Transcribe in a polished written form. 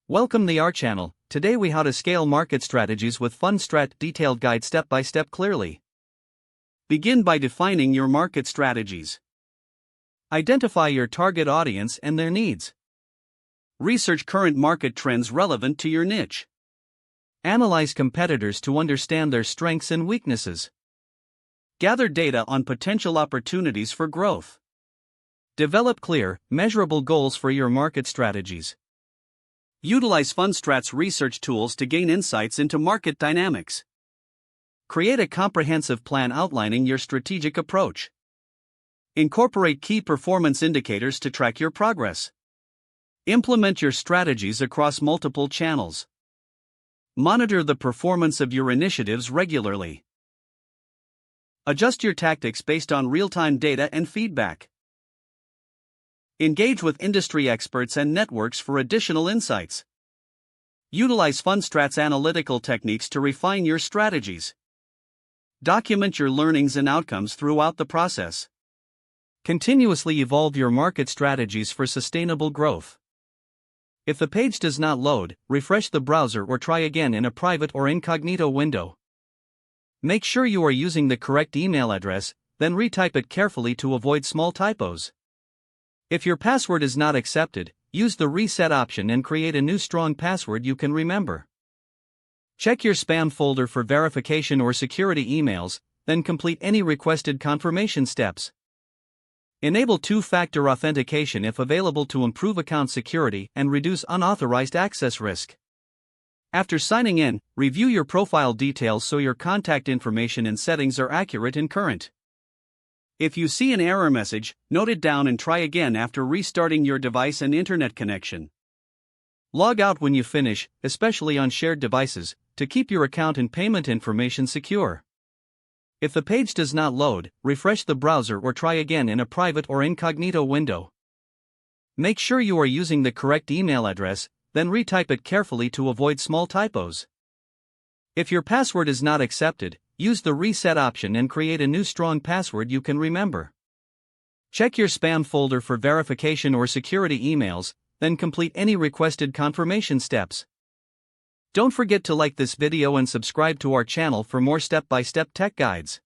Welcome to our channel. Today we how to scale market strategies with Fundstrat detailed guide step by step clearly. Begin by defining your market strategies. Identify your target audience and their needs. Research current market trends relevant to your niche. Analyze competitors to understand their strengths and weaknesses. Gather data on potential opportunities for growth. Develop clear, measurable goals for your market strategies. Utilize Fundstrat's research tools to gain insights into market dynamics. Create a comprehensive plan outlining your strategic approach. Incorporate key performance indicators to track your progress. Implement your strategies across multiple channels. Monitor the performance of your initiatives regularly. Adjust your tactics based on real-time data and feedback. Engage with industry experts and networks for additional insights. Utilize Fundstrat's analytical techniques to refine your strategies. Document your learnings and outcomes throughout the process. Continuously evolve your market strategies for sustainable growth. If the page does not load, refresh the browser or try again in a private or incognito window. Make sure you are using the correct email address, then retype it carefully to avoid small typos. If your password is not accepted, use the reset option and create a new strong password you can remember. Check your spam folder for verification or security emails, then complete any requested confirmation steps. Enable two-factor authentication if available to improve account security and reduce unauthorized access risk. After signing in, review your profile details so your contact information and settings are accurate and current. If you see an error message, note it down and try again after restarting your device and internet connection. Log out when you finish, especially on shared devices, to keep your account and payment information secure. If the page does not load, refresh the browser or try again in a private or incognito window. Make sure you are using the correct email address, then retype it carefully to avoid small typos. If your password is not accepted, use the reset option and create a new strong password you can remember. Check your spam folder for verification or security emails, then complete any requested confirmation steps. Don't forget to like this video and subscribe to our channel for more step-by-step tech guides.